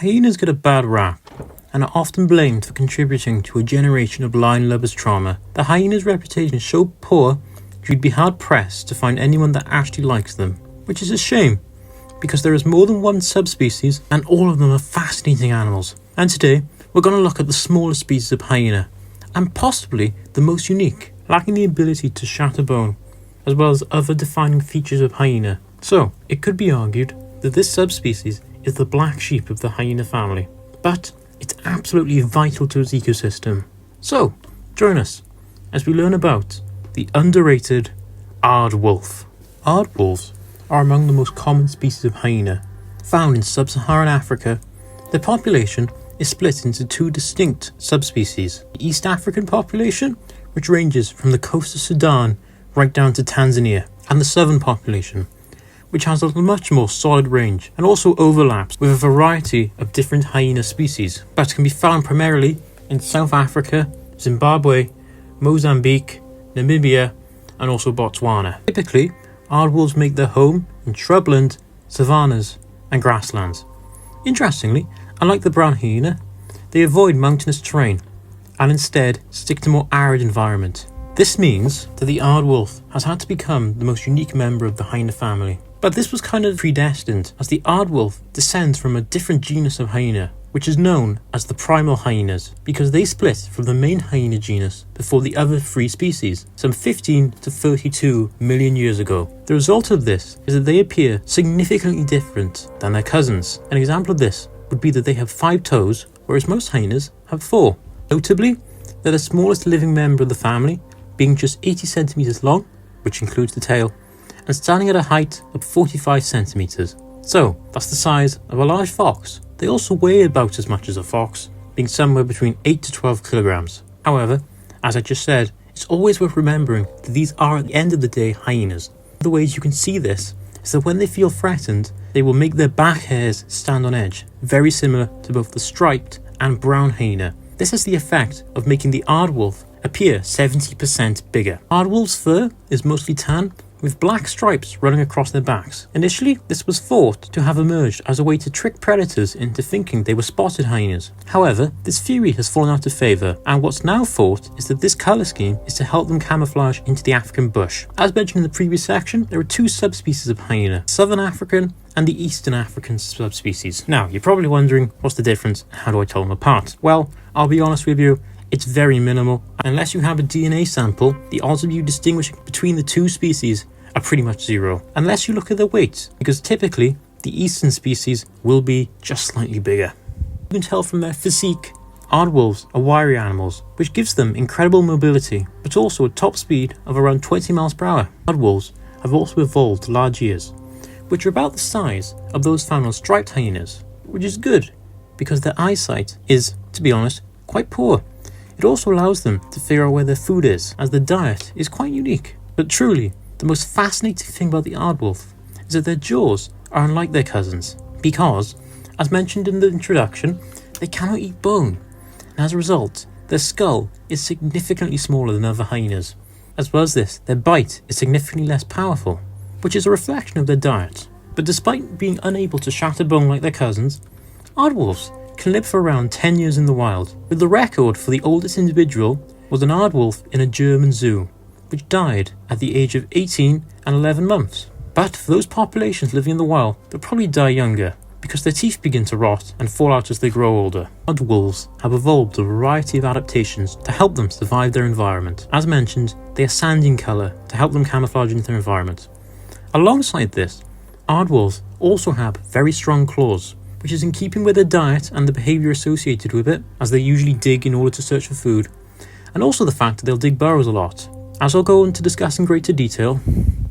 Hyenas get a bad rap and are often blamed for contributing to a generation of lion lovers' trauma. The hyena's reputation is so poor you'd be hard pressed to find anyone that actually likes them, which is a shame because there is more than one subspecies and all of them are fascinating animals. And today we're going to look at the smallest species of hyena and possibly the most unique, lacking the ability to shatter bone, as well as other defining features of hyena. So it could be argued that this subspecies is the black sheep of the hyena family, but it's absolutely vital to its ecosystem. So join us as we learn about the underrated Aardwolf. Aardwolves are among the most common species of hyena found in sub-Saharan Africa. Their population is split into two distinct subspecies: the East African population, which ranges from the coast of Sudan right down to Tanzania, and the southern population, which has a much more solid range and also overlaps with a variety of different hyena species, but can be found primarily in South Africa, Zimbabwe, Mozambique, Namibia, and also Botswana. Typically, aardwolves make their home in shrubland, savannas, and grasslands. Interestingly, unlike the brown hyena, they avoid mountainous terrain and instead stick to more arid environment. This means that the aardwolf has had to become the most unique member of the hyena family. But this was kind of predestined, as the aardwolf descends from a different genus of hyena, which is known as the primal hyenas, because they split from the main hyena genus before the other three species, some 15 to 32 million years ago. The result of this is that they appear significantly different than their cousins. An example of this would be that they have 5 toes, whereas most hyenas have 4. Notably, they're the smallest living member of the family, being just 80 centimeters long, which includes the tail, and standing at a height of 45 centimeters. So that's the size of a large fox. They also weigh about as much as a fox, being somewhere between 8 to 12 kilograms. However, as I just said, it's always worth remembering that these are at the end of the day hyenas. One of the ways you can see this is that when they feel threatened, they will make their back hairs stand on edge, very similar to both the striped and brown hyena. This has the effect of making the aardwolf appear 70% bigger. Aardwolf's fur is mostly tan, with black stripes running across their backs. Initially, this was thought to have emerged as a way to trick predators into thinking they were spotted hyenas. However, this theory has fallen out of favour, and what's now thought is that this colour scheme is to help them camouflage into the African bush. As mentioned in the previous section, there are 2 subspecies of hyena, Southern African and the Eastern African subspecies. Now, you're probably wondering, what's the difference and how do I tell them apart? Well, I'll be honest with you, it's very minimal. Unless you have a DNA sample, the odds of you distinguishing between the 2 species are pretty much 0. Unless you look at their weight, because typically the eastern species will be just slightly bigger. You can tell from their physique, aardwolves are wiry animals, which gives them incredible mobility, but also a top speed of around 20 miles per hour. Aardwolves have also evolved large ears, which are about the size of those found on striped hyenas, which is good because their eyesight is, to be honest, quite poor. It also allows them to figure out where their food is, as their diet is quite unique. But truly, the most fascinating thing about the aardwolf is that their jaws are unlike their cousins, because, as mentioned in the introduction, they cannot eat bone, and as a result, their skull is significantly smaller than other hyenas. As well as this, their bite is significantly less powerful, which is a reflection of their diet. But despite being unable to shatter bone like their cousins, aardwolves can live for around 10 years in the wild, with the record for the oldest individual was an aardwolf in a German zoo, which died at the age of 18 and 11 months. But for those populations living in the wild, they'll probably die younger, because their teeth begin to rot and fall out as they grow older. Aardwolves have evolved a variety of adaptations to help them survive their environment. As mentioned, they are sandy in colour to help them camouflage into their environment. Alongside this, aardwolves also have very strong claws, which is in keeping with their diet and the behaviour associated with it, as they usually dig in order to search for food, and also the fact that they'll dig burrows a lot. As I'll go into discuss in greater detail,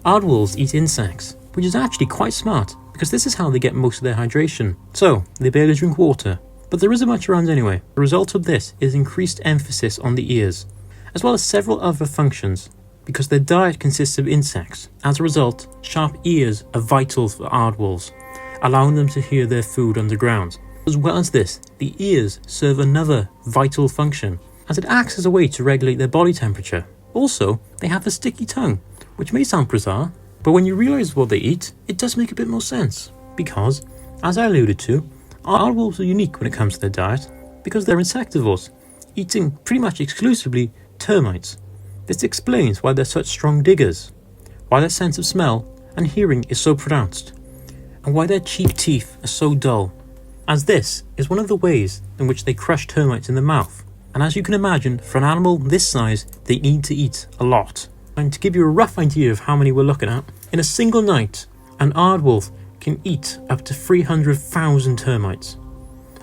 aardwolves eat insects, which is actually quite smart, because this is how they get most of their hydration. So, they barely drink water, but there isn't much around anyway. The result of this is increased emphasis on the ears, as well as several other functions, because their diet consists of insects. As a result, sharp ears are vital for aardwolves, allowing them to hear their food underground. As well as this, the ears serve another vital function, as it acts as a way to regulate their body temperature. Also, they have a sticky tongue, which may sound bizarre, but when you realise what they eat, it does make a bit more sense. Because, as I alluded to, Aardwolves are unique when it comes to their diet because they're insectivores, eating pretty much exclusively termites. This explains why they're such strong diggers, why their sense of smell and hearing is so pronounced, and why their cheap teeth are so dull, as this is one of the ways in which they crush termites in the mouth. And as you can imagine, for an animal this size, they need to eat a lot. And to give you a rough idea of how many we're looking at, in a single night, an aardwolf can eat up to 300,000 termites.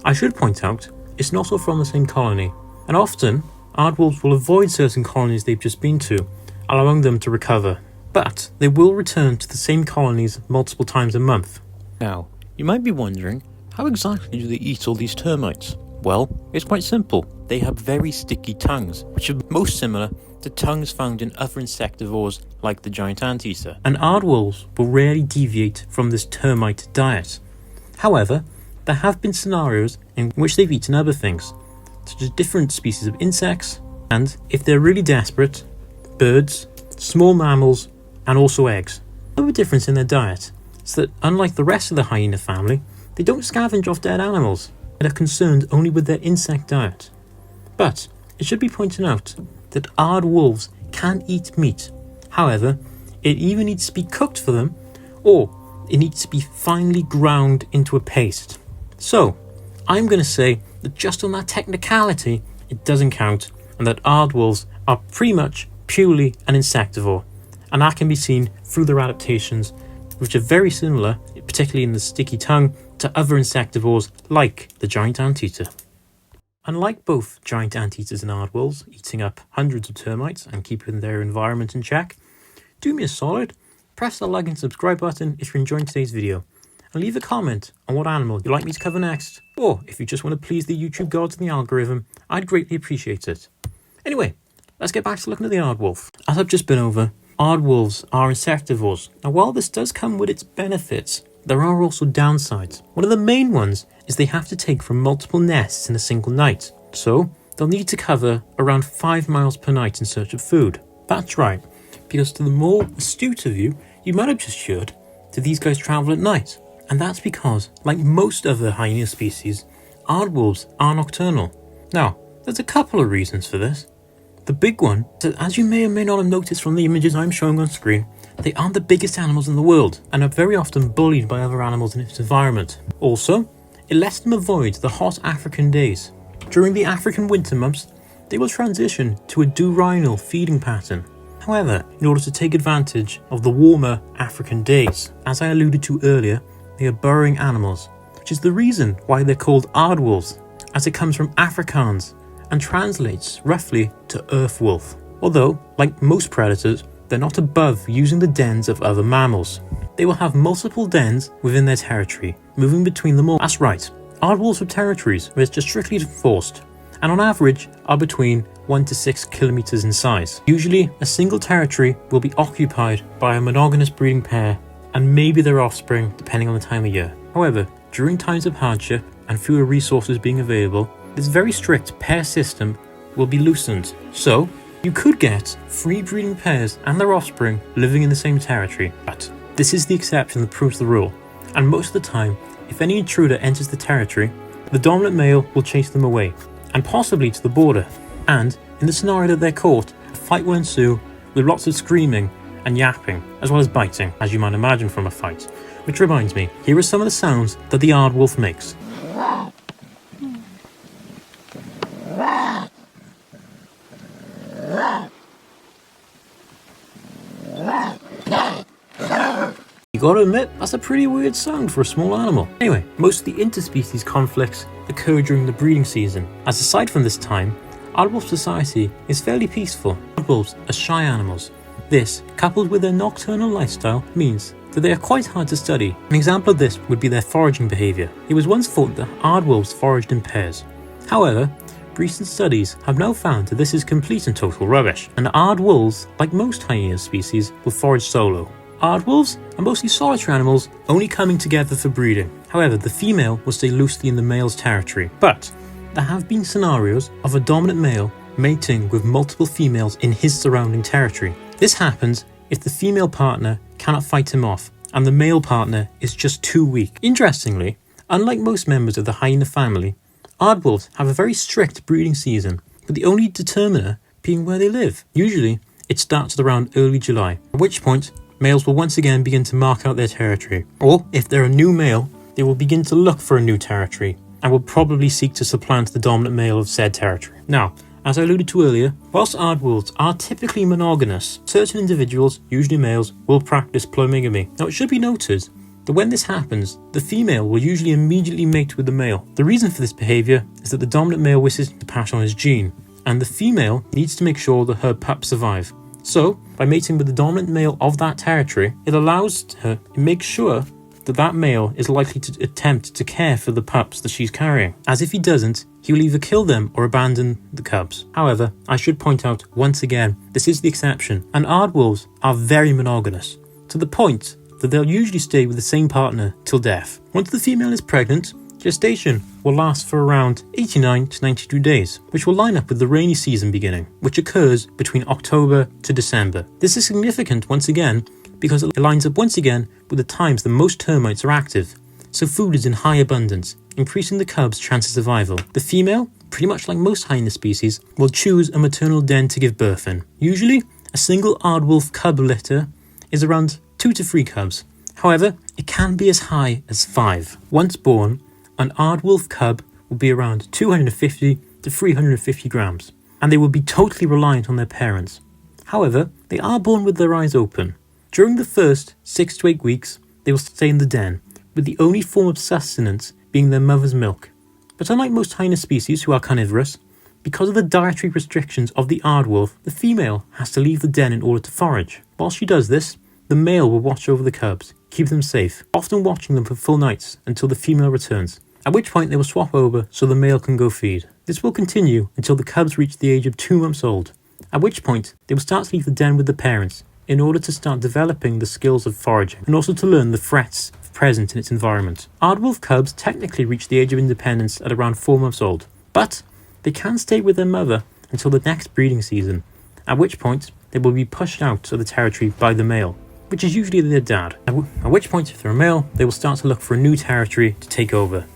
I should point out, it's not all from the same colony, and often, aardwolves will avoid certain colonies they've just been to, allowing them to recover. But they will return to the same colonies multiple times a month. Now, you might be wondering, how exactly do they eat all these termites? Well, it's quite simple. They have very sticky tongues, which are most similar to tongues found in other insectivores like the giant anteater. And aardwolves will rarely deviate from this termite diet. However, there have been scenarios in which they've eaten other things, such as different species of insects, and, if they're really desperate, birds, small mammals, and also eggs. Another difference in their diet is that, unlike the rest of the hyena family, they don't scavenge off dead animals and are concerned only with their insect diet. But it should be pointed out that aardwolves can eat meat. However, it either needs to be cooked for them or it needs to be finely ground into a paste. So, I'm going to say that just on that technicality, it doesn't count, and that aardwolves are pretty much purely an insectivore. And that can be seen through their adaptations, which are very similar, particularly in the sticky tongue, to other insectivores like the giant anteater. Unlike both giant anteaters and aardwolves, eating up hundreds of termites and keeping their environment in check, do me a solid, press the like and subscribe button if you're enjoying today's video, and leave a comment on what animal you'd like me to cover next, or if you just want to please the YouTube gods and the algorithm, I'd greatly appreciate it. Anyway, let's get back to looking at the aardwolf. As I've just been over, aardwolves are insectivores. Now, while this does come with its benefits, there are also downsides. One of the main ones is they have to take from multiple nests in a single night, so they'll need to cover around 5 miles per night in search of food. That's right, because to the more astute of you, you might have just heard that these guys travel at night. And that's because, like most other hyena species, aardwolves are nocturnal. Now, there's a couple of reasons for this. The big one is that, as you may or may not have noticed from the images I'm showing on screen, they aren't the biggest animals in the world and are very often bullied by other animals in its environment. Also, it lets them avoid the hot African days. During the African winter months, they will transition to a diurnal feeding pattern. However, in order to take advantage of the warmer African days, as I alluded to earlier, they are burrowing animals, which is the reason why they're called aardwolves, as it comes from Afrikaans and translates roughly to earth wolf. Although, like most predators, they're not above using the dens of other mammals. They will have multiple dens within their territory, moving between them all. That's right, aardwolves have territories where it's just strictly enforced, and on average are between 1 to 6 kilometers in size. Usually, a single territory will be occupied by a monogamous breeding pair and maybe their offspring, depending on the time of year. However, during times of hardship and fewer resources being available, this very strict pair system will be loosened. So, you could get 3 breeding pairs and their offspring living in the same territory, but this is the exception that proves the rule, and most of the time, if any intruder enters the territory, the dominant male will chase them away, and possibly to the border. And, in the scenario that they're caught, a fight will ensue with lots of screaming and yapping, as well as biting, as you might imagine from a fight. Which reminds me, here are some of the sounds that the aardwolf makes. You gotta admit, that's a pretty weird sound for a small animal. Anyway, most of the interspecies conflicts occur during the breeding season, as aside from this time, aardwolf society is fairly peaceful. Aardwolves are shy animals. This, coupled with their nocturnal lifestyle, means that they are quite hard to study. An example of this would be their foraging behaviour. It was once thought that aardwolves foraged in pairs. However, recent studies have now found that this is complete and total rubbish, and aardwolves, like most hyena species, will forage solo. Aardwolves are mostly solitary animals, only coming together for breeding. However, the female will stay loosely in the male's territory. But there have been scenarios of a dominant male mating with multiple females in his surrounding territory. This happens if the female partner cannot fight him off and the male partner is just too weak. Interestingly, Unlike most members of the hyena family, Aardwolves have a very strict breeding season, with the only determiner being where they live. Usually, it starts at around early July, at which point males will once again begin to mark out their territory. Or, if they're a new male, they will begin to look for a new territory, and will probably seek to supplant the dominant male of said territory. Now, as I alluded to earlier, whilst Aardwolves are typically monogamous, certain individuals, usually males, will practice polygamy. Now, it should be noted that when this happens, the female will usually immediately mate with the male. The reason for this behaviour is that the dominant male wishes to pass on his gene, and the female needs to make sure that her pups survive. So, by mating with the dominant male of that territory, it allows her to make sure that that male is likely to attempt to care for the pups that she's carrying, as if he doesn't, he will either kill them or abandon the cubs. However, I should point out once again, this is the exception, and Aardwolves are very monogamous, to the point that they'll usually stay with the same partner till death. Once the female is pregnant, gestation will last for around 89 to 92 days, which will line up with the rainy season beginning, which occurs between October to December. This is significant once again because it lines up once again with the times that most termites are active, so food is in high abundance, increasing the cubs' chance of survival. The female, pretty much like most hyena species, will choose a maternal den to give birth in. Usually, a single Aardwolf cub litter is around 2 to 3 cubs. However, it can be as high as 5. Once born, an Aardwolf cub will be around 250 to 350 grams, and they will be totally reliant on their parents. However, they are born with their eyes open. During the first 6 to 8 weeks, they will stay in the den, with the only form of sustenance being their mother's milk. But unlike most hyena species who are carnivorous, because of the dietary restrictions of the Aardwolf, the female has to leave the den in order to forage. While she does this, the male will watch over the cubs, keep them safe, often watching them for full nights until the female returns, at which point they will swap over so the male can go feed. This will continue until the cubs reach the age of 2 months old, at which point they will start to leave the den with the parents in order to start developing the skills of foraging and also to learn the threats present in its environment. Aardwolf cubs technically reach the age of independence at around 4 months old, but they can stay with their mother until the next breeding season, at which point they will be pushed out of the territory by the male, which is usually their dad, at which point if they're a male, they will start to look for a new territory to take over.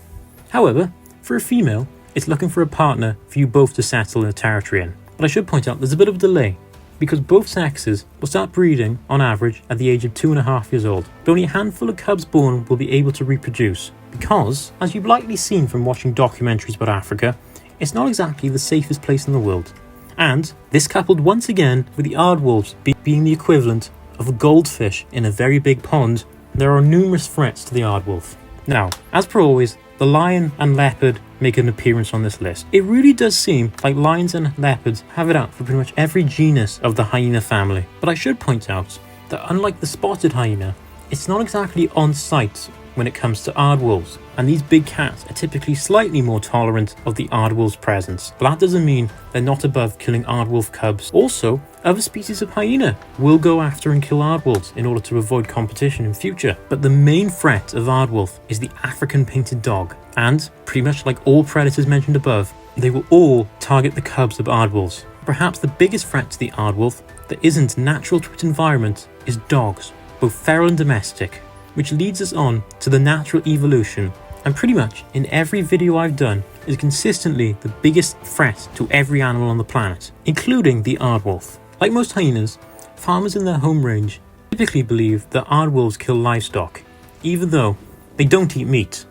However, for a female, it's looking for a partner for you both to settle in a territory in. But I should point out there's a bit of a delay, because both sexes will start breeding on average at the age of 2.5 years old, but only a handful of cubs born will be able to reproduce, because, as you've likely seen from watching documentaries about Africa, it's not exactly the safest place in the world. And this coupled once again with the Aardwolves being the equivalent of a goldfish in a very big pond, there are numerous threats to the Aardwolf. Now, as per always, the lion and leopard make an appearance on this list. It really does seem like lions and leopards have it out for pretty much every genus of the hyena family. But I should point out that unlike the spotted hyena, it's not exactly on site when it comes to Aardwolves, and these big cats are typically slightly more tolerant of the Aardwolf's presence. But that doesn't mean they're not above killing Aardwolf cubs. Also, other species of hyena will go after and kill Aardwolves in order to avoid competition in future. But the main threat of Aardwolf is the African painted dog, and pretty much like all predators mentioned above, they will all target the cubs of Aardwolves. Perhaps the biggest threat to the Aardwolf that isn't natural to its environment is dogs, both feral and domestic, which leads us on to the natural evolution, and pretty much in every video I've done is consistently the biggest threat to every animal on the planet, including the Aardwolf. Like most hyenas, farmers in their home range typically believe that Aardwolves kill livestock, even though they don't eat meat.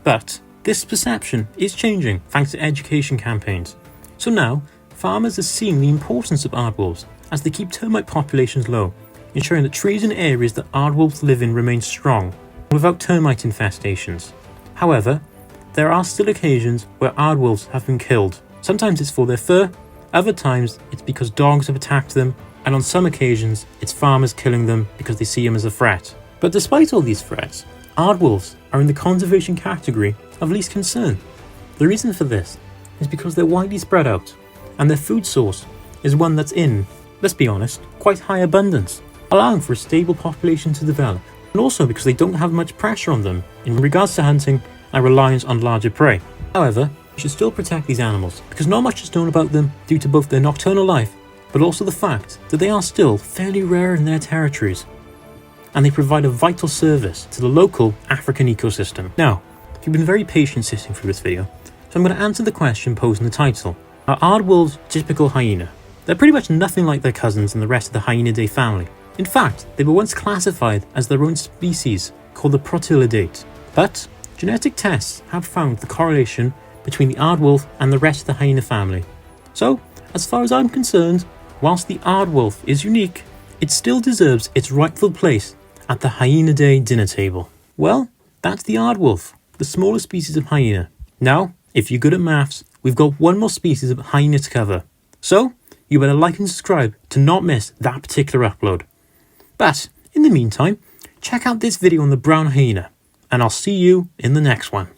But this perception is changing thanks to education campaigns. So now, farmers are seeing the importance of Aardwolves as they keep termite populations low, ensuring that trees and areas that Aardwolves live in remain strong, without termite infestations. However, there are still occasions where Aardwolves have been killed. Sometimes it's for their fur, other times it's because dogs have attacked them, and on some occasions it's farmers killing them because they see them as a threat. But despite all these threats, Aardwolves are in the conservation category of least concern. The reason for this is because they're widely spread out, and their food source is one that's in, let's be honest, quite high abundance, allowing for a stable population to develop, and also because they don't have much pressure on them in regards to hunting and reliance on larger prey. However, we should still protect these animals, because not much is known about them due to both their nocturnal life, but also the fact that they are still fairly rare in their territories, and they provide a vital service to the local African ecosystem. Now, you've been very patient sitting through this video, so I'm going to answer the question posed in the title. Are Aardwolves typical hyena? They're pretty much nothing like their cousins in the rest of the Hyenidae family. In fact, they were once classified as their own species, called the Preaditors. But genetic tests have found the correlation between the Aardwolf and the rest of the hyena family. So, as far as I'm concerned, whilst the Aardwolf is unique, it still deserves its rightful place at the Hyenidae dinner table. Well, that's the Aardwolf, the smallest species of hyena. Now, if you're good at maths, we've got one more species of hyena to cover. So, you better like and subscribe to not miss that particular upload. But, in the meantime, check out this video on the brown hyena, and I'll see you in the next one.